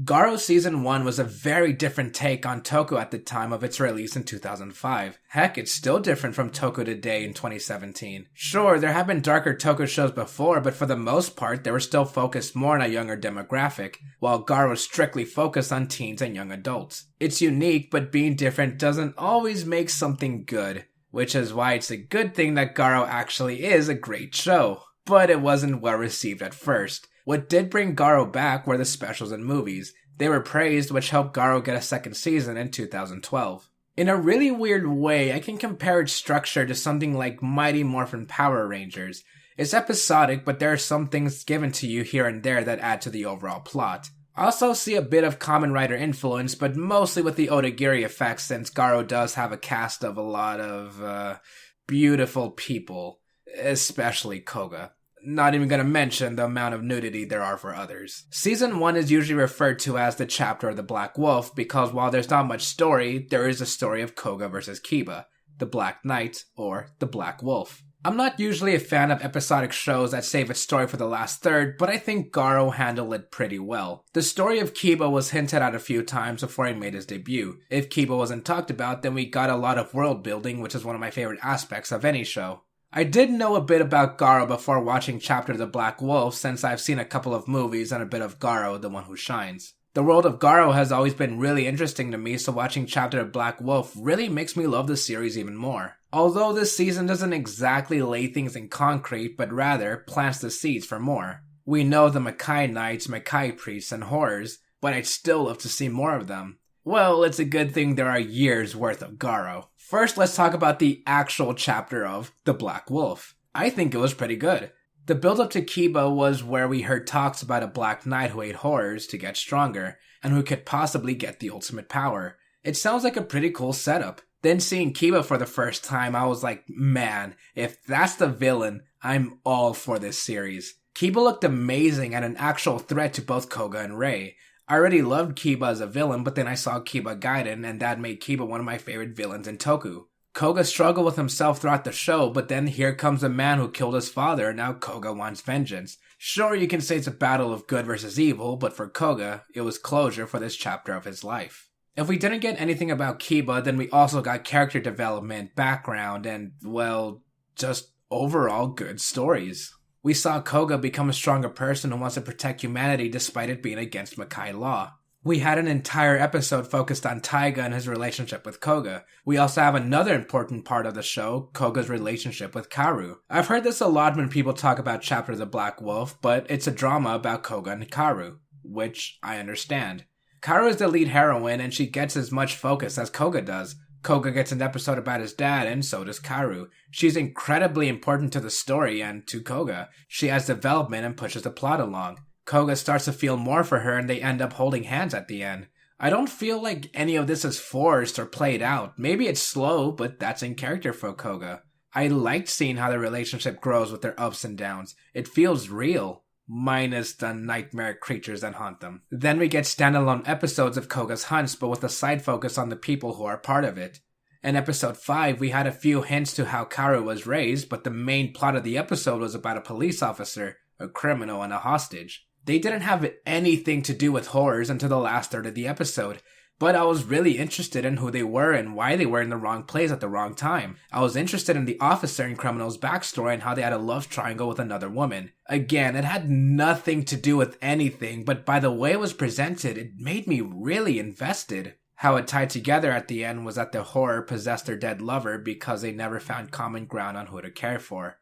Garo Season 1 was a very different take on Toku at the time of its release in 2005. Heck, it's still different from Toku today in 2017. Sure, there have been darker Toku shows before, but for the most part, they were still focused more on a younger demographic, while Garo strictly focused on teens and young adults. It's unique, but being different doesn't always make something good, which is why it's a good thing that Garo actually is a great show. But it wasn't well received at first. What did bring Garo back were the specials and movies. They were praised, which helped Garo get a second season in 2012. In a really weird way, I can compare its structure to something like Mighty Morphin Power Rangers. It's episodic, but there are some things given to you here and there that add to the overall plot. I also see a bit of Kamen Rider influence, but mostly with the Odagiri effect since Garo does have a cast of a lot of, beautiful people, especially Koga. Not even gonna mention the amount of nudity there are for others. Season 1 is usually referred to as the chapter of the Black Wolf because while there's not much story, there is a story of Koga versus Kiba, the Black Knight, or the Black Wolf. I'm not usually a fan of episodic shows that save its story for the last third, but I think Garo handled it pretty well. The story of Kiba was hinted at a few times before he made his debut. If Kiba wasn't talked about, then we got a lot of world building, which is one of my favorite aspects of any show. I did know a bit about Garo before watching Chapter of the Black Wolf since I've seen a couple of movies and a bit of Garo, the one who shines. The world of Garo has always been really interesting to me, so watching Chapter of Black Wolf really makes me love the series even more. Although this season doesn't exactly lay things in concrete, but rather plants the seeds for more. We know the Makai Knights, Makai Priests, and Horrors, but I'd still love to see more of them. Well, it's a good thing there are years worth of Garo. First, let's talk about the actual chapter of The Black Wolf. I think it was pretty good. The build-up to Kiba was where we heard talks about a Black Knight who ate horrors to get stronger, and who could possibly get the ultimate power. It sounds like a pretty cool setup. Then seeing Kiba for the first time, I was like, man, if that's the villain, I'm all for this series. Kiba looked amazing and an actual threat to both Koga and Rei. I already loved Kiba as a villain, but then I saw Kiba Gaiden, and that made Kiba one of my favorite villains in Toku. Koga struggled with himself throughout the show, but then here comes a man who killed his father, and now Koga wants vengeance. Sure, you can say it's a battle of good versus evil, but for Koga, it was closure for this chapter of his life. If we didn't get anything about Kiba, then we also got character development, background, and, well, just overall good stories. We saw Koga become a stronger person who wants to protect humanity despite it being against Makai law. We had an entire episode focused on Taiga and his relationship with Koga. We also have another important part of the show, Koga's relationship with Karu. I've heard this a lot when people talk about Chapter of the Black Wolf, but it's a drama about Koga and Karu, which I understand. Karu is the lead heroine and she gets as much focus as Koga does. Koga gets an episode about his dad and so does Karu. She's incredibly important to the story and to Koga. She has development and pushes the plot along. Koga starts to feel more for her and they end up holding hands at the end. I don't feel like any of this is forced or played out. Maybe it's slow, but that's in character for Koga. I liked seeing how the relationship grows with their ups and downs. It feels real. Minus the nightmare creatures that haunt them. Then we get standalone episodes of Koga's hunts, but with a side focus on the people who are part of it. In episode 5, we had a few hints to how Karu was raised, but the main plot of the episode was about a police officer, a criminal, and a hostage. They didn't have anything to do with horrors until the last third of the episode, but I was really interested in who they were and why they were in the wrong place at the wrong time. I was interested in the officer and criminal's backstory and how they had a love triangle with another woman. Again, it had nothing to do with anything, but by the way it was presented, it made me really invested. How it tied together at the end was that the horror possessed their dead lover because they never found common ground on who to care for.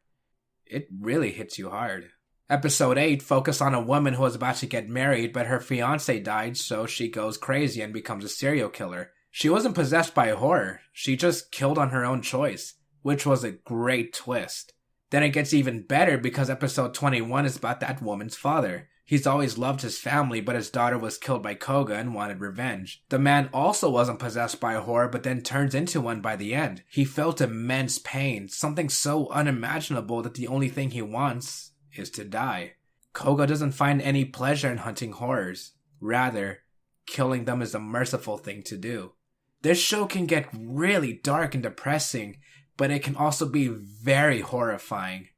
It really hits you hard. Episode 8 focused on a woman who was about to get married, but her fiancé died, so she goes crazy and becomes a serial killer. She wasn't possessed by horror, she just killed on her own choice, which was a great twist. Then it gets even better because episode 21 is about that woman's father. He's always loved his family, but his daughter was killed by Koga and wanted revenge. The man also wasn't possessed by a horror, but then turns into one by the end. He felt immense pain, something so unimaginable that the only thing he wants is to die. Koga doesn't find any pleasure in hunting horrors. Rather, killing them is a merciful thing to do. This show can get really dark and depressing, but it can also be very horrifying.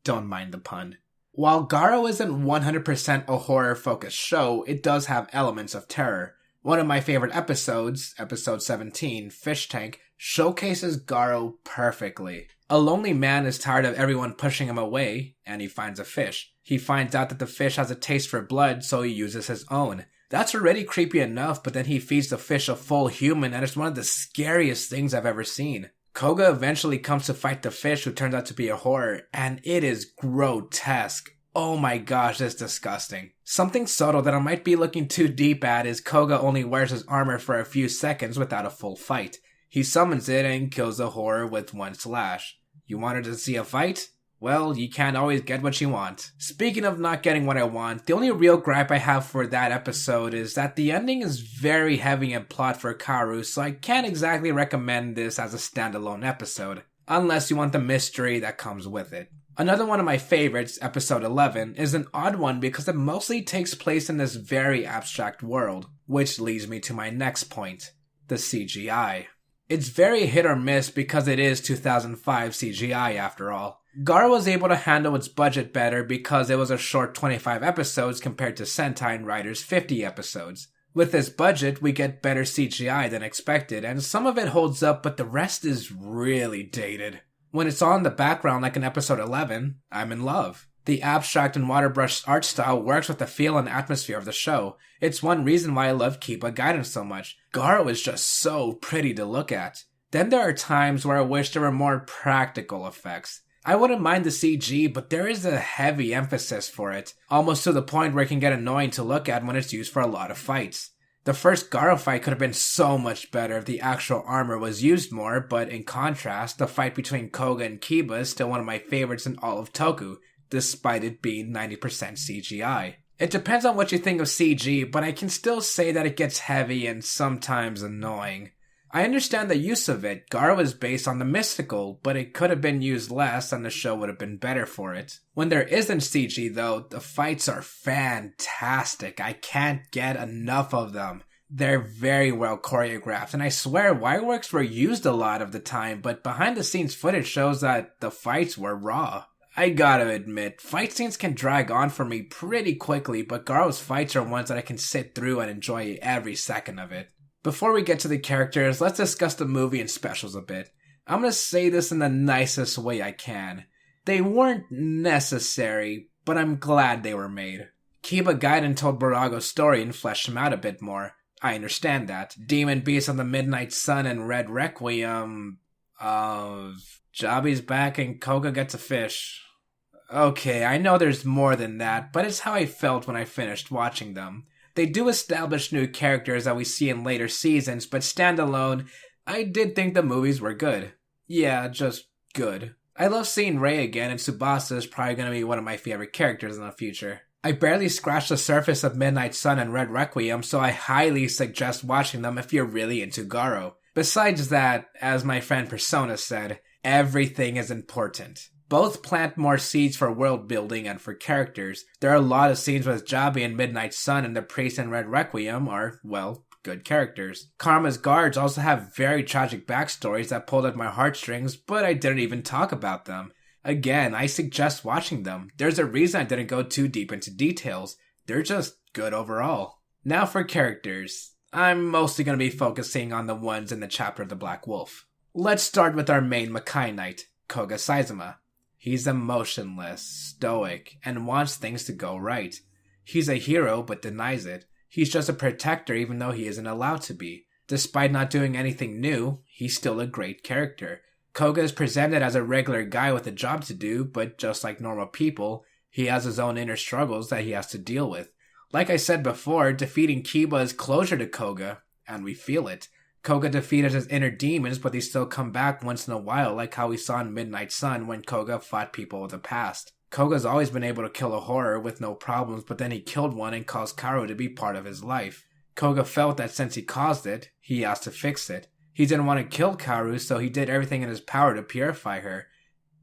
Don't mind the pun. While Garo isn't 100% a horror-focused show, it does have elements of terror. One of my favorite episodes, episode 17, Fish Tank, showcases Garo perfectly. A lonely man is tired of everyone pushing him away, and he finds a fish. He finds out that the fish has a taste for blood, so he uses his own. That's already creepy enough, but then he feeds the fish a full human, and it's one of the scariest things I've ever seen. Koga eventually comes to fight the fish, who turns out to be a horror, and it is grotesque. Oh my gosh, that's disgusting. Something subtle that I might be looking too deep at is Koga only wears his armor for a few seconds without a full fight. He summons it and kills the horror with one slash. You wanted to see a fight? Well, you can't always get what you want. Speaking of not getting what I want, the only real gripe I have for that episode is that the ending is very heavy in plot for Karu, so I can't exactly recommend this as a standalone episode, unless you want the mystery that comes with it. Another one of my favorites, episode 11, is an odd one because it mostly takes place in this very abstract world, which leads me to my next point, the CGI. It's very hit or miss because it is 2005 CGI after all. Garo was able to handle its budget better because it was a short 25 episodes compared to Sentai and Rider's 50 episodes. With this budget, we get better CGI than expected, and some of it holds up, but the rest is really dated. When it's all in the background like in episode 11, I'm in love. The abstract and waterbrush art style works with the feel and atmosphere of the show. It's one reason why I love Kiba Gaiden so much. Garo is just so pretty to look at. Then there are times where I wish there were more practical effects. I wouldn't mind the CG, but there is a heavy emphasis for it, almost to the point where it can get annoying to look at when it's used for a lot of fights. The first Garo fight could have been so much better if the actual armor was used more, but in contrast, the fight between Koga and Kiba is still one of my favorites in all of Toku, despite it being 90% CGI. It depends on what you think of CG, but I can still say that it gets heavy and sometimes annoying. I understand the use of it. Garo is based on the mystical, but it could have been used less and the show would have been better for it. When there isn't CG though, the fights are fantastic. I can't get enough of them. They're very well choreographed, and I swear wireworks were used a lot of the time, but behind the scenes footage shows that the fights were raw. I gotta admit, fight scenes can drag on for me pretty quickly, but Garo's fights are ones that I can sit through and enjoy every second of it. Before we get to the characters, let's discuss the movie and specials a bit. I'm gonna say this in the nicest way I can. They weren't necessary, but I'm glad they were made. Kiba Gaiden told Burago's story and fleshed him out a bit more. I understand that. Demon Beast on the Midnight Sun and Red Requiem... Jabi's back and Koga gets a fish. Okay, I know there's more than that, but it's how I felt when I finished watching them. They do establish new characters that we see in later seasons, but standalone, I did think the movies were good. Yeah, just good. I love seeing Rei again, and Tsubasa is probably going to be one of my favorite characters in the future. I barely scratched the surface of Midnight Sun and Red Requiem, so I highly suggest watching them if you're really into Garo. Besides that, as my friend Persona said, everything is important. Both plant more seeds for world building and for characters. There are a lot of scenes with Jabi in Midnight Sun, and the Priest in Red Requiem are, well, good characters. Karma's guards also have very tragic backstories that pulled at my heartstrings, but I didn't even talk about them. Again, I suggest watching them. There's a reason I didn't go too deep into details. They're just good overall. Now for characters. I'm mostly going to be focusing on the ones in the chapter of the Black Wolf. Let's start with our main Makai Knight, Koga Saizuma. He's emotionless, stoic, and wants things to go right. He's a hero but denies it. He's just a protector even though he isn't allowed to be. Despite not doing anything new, he's still a great character. Koga is presented as a regular guy with a job to do, but just like normal people, he has his own inner struggles that he has to deal with. Like I said before, defeating Kiba is closure to Koga, and we feel it. Koga defeated his inner demons, but they still come back once in a while, like how we saw in Midnight Sun when Koga fought people of the past. Koga's always been able to kill a horror with no problems, but then he killed one and caused Karo to be part of his life. Koga felt that since he caused it, he has to fix it. He didn't want to kill Karu, so he did everything in his power to purify her,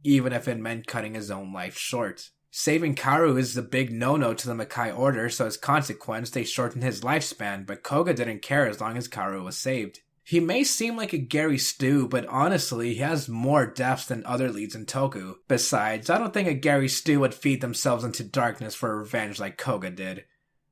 even if it meant cutting his own life short. Saving Karu is a big no-no to the Makai Order, so as consequence, they shortened his lifespan, but Koga didn't care as long as Karu was saved. He may seem like a Gary Stu, but honestly, he has more depth than other leads in Toku. Besides, I don't think a Gary Stu would feed themselves into darkness for revenge like Koga did.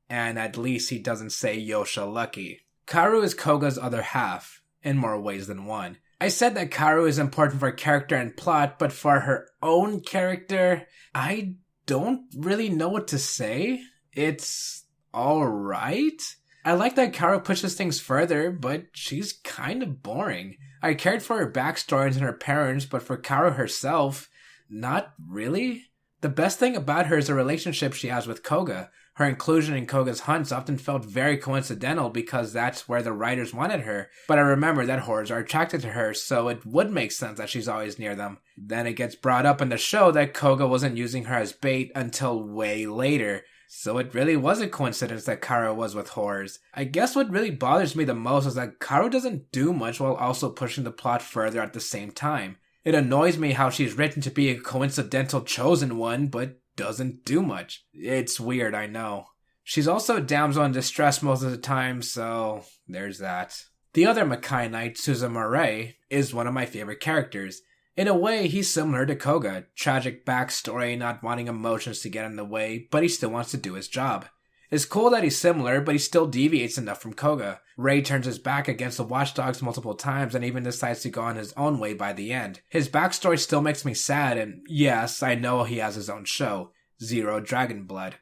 And at least he doesn't say Yosha lucky. Karu is Koga's other half, in more ways than one. I said that Karu is important for character and plot, but for her own character, I don't really know what to say. It's alright. I like that Karu pushes things further, but she's kind of boring. I cared for her backstories and her parents, but for Karu herself, not really. The best thing about her is the relationship she has with Koga. Her inclusion in Koga's hunts often felt very coincidental because that's where the writers wanted her, but I remember that horrors are attracted to her, so it would make sense that she's always near them. Then it gets brought up in the show that Koga wasn't using her as bait until way later, so it really was a coincidence that Karu was with horrors. I guess what really bothers me the most is that Karu doesn't do much while also pushing the plot further at the same time. It annoys me how she's written to be a coincidental chosen one, but doesn't do much. It's weird, I know. She's also a damsel in distress most of the time, so there's that. The other Makai Knight, Suzumare, is one of my favorite characters. In a way, he's similar to Koga. Tragic backstory, not wanting emotions to get in the way, but he still wants to do his job. It's cool that he's similar, but he still deviates enough from Koga. Rei turns his back against the Watchdogs multiple times and even decides to go on his own way by the end. His backstory still makes me sad, and yes, I know he has his own show, Zero Dragon Blood.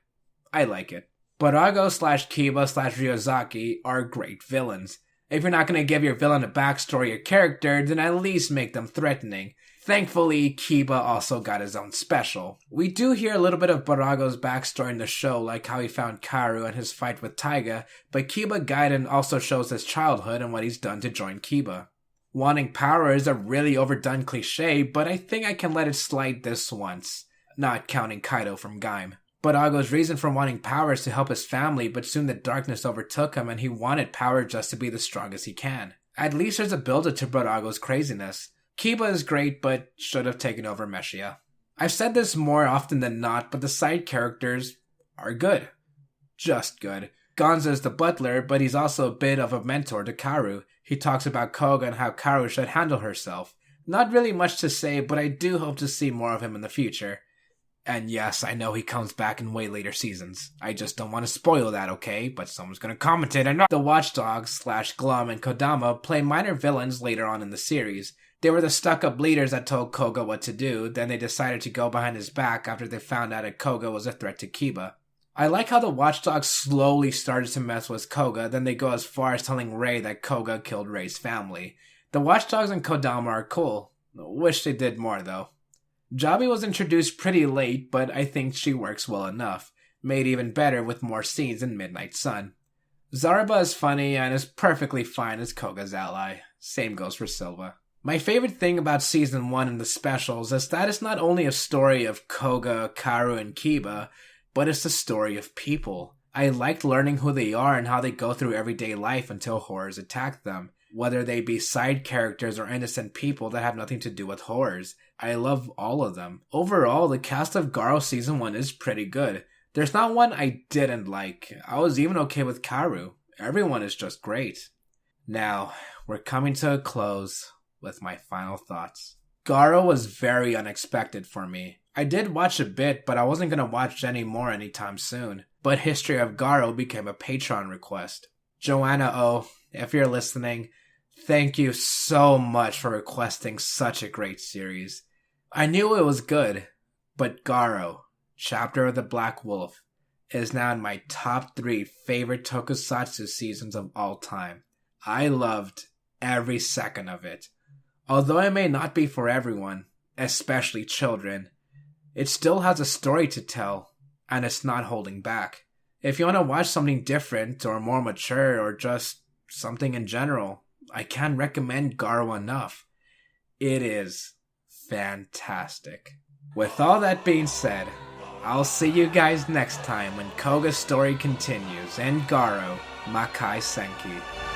I like it. Barago/Kiba/Ryozaki are great villains. If you're not going to give your villain a backstory or character, then at least make them threatening. Thankfully, Kiba also got his own special. We do hear a little bit of Barago's backstory in the show, like how he found Karu and his fight with Taiga, but Kiba Gaiden also shows his childhood and what he's done to join Kiba. Wanting power is a really overdone cliche, but I think I can let it slide this once, not counting Kaido from Gaim. Barago's reason for wanting power is to help his family, but soon the darkness overtook him and he wanted power just to be the strongest he can. At least there's a build-up to Barago's craziness. Kiba is great, but should have taken over Meshia. I've said this more often than not, but the side characters are good. Just good. Gonzo is the butler, but he's also a bit of a mentor to Karu. He talks about Koga and how Karu should handle herself. Not really much to say, but I do hope to see more of him in the future. And yes, I know he comes back in way later seasons. I just don't want to spoil that, okay? But someone's gonna commentate or not. The Watchdogs / Glum and Kodama play minor villains later on in the series. They were the stuck-up leaders that told Koga what to do, then they decided to go behind his back after they found out that Koga was a threat to Kiba. I like how the Watchdogs slowly started to mess with Koga, then they go as far as telling Rei that Koga killed Rei's family. The Watchdogs and Kodama are cool. Wish they did more, though. Jabi was introduced pretty late, but I think she works well enough. Made even better with more scenes in Midnight Sun. Zarba is funny and is perfectly fine as Koga's ally. Same goes for Silva. My favorite thing about Season 1 and the specials is that it's not only a story of Koga, Karu, and Kiba, but it's the story of people. I liked learning who they are and how they go through everyday life until horrors attack them. Whether they be side characters or innocent people that have nothing to do with horrors. I love all of them. Overall, the cast of Garo Season 1 is pretty good. There's not one I didn't like. I was even okay with Karu. Everyone is just great. Now, we're coming to a close with my final thoughts. Garo was very unexpected for me. I did watch a bit, but I wasn't going to watch any more anytime soon. But History of Garo became a Patreon request. Joanna O, if you're listening, thank you so much for requesting such a great series. I knew it was good, but Garo, Chapter of the Black Wolf, is now in my top 3 favorite tokusatsu seasons of all time. I loved every second of it. Although it may not be for everyone, especially children, it still has a story to tell, and it's not holding back. If you want to watch something different or more mature or just something in general, I can't recommend Garo enough. It is fantastic. With all that being said, I'll see you guys next time when Koga's story continues and Garo Makai Senki.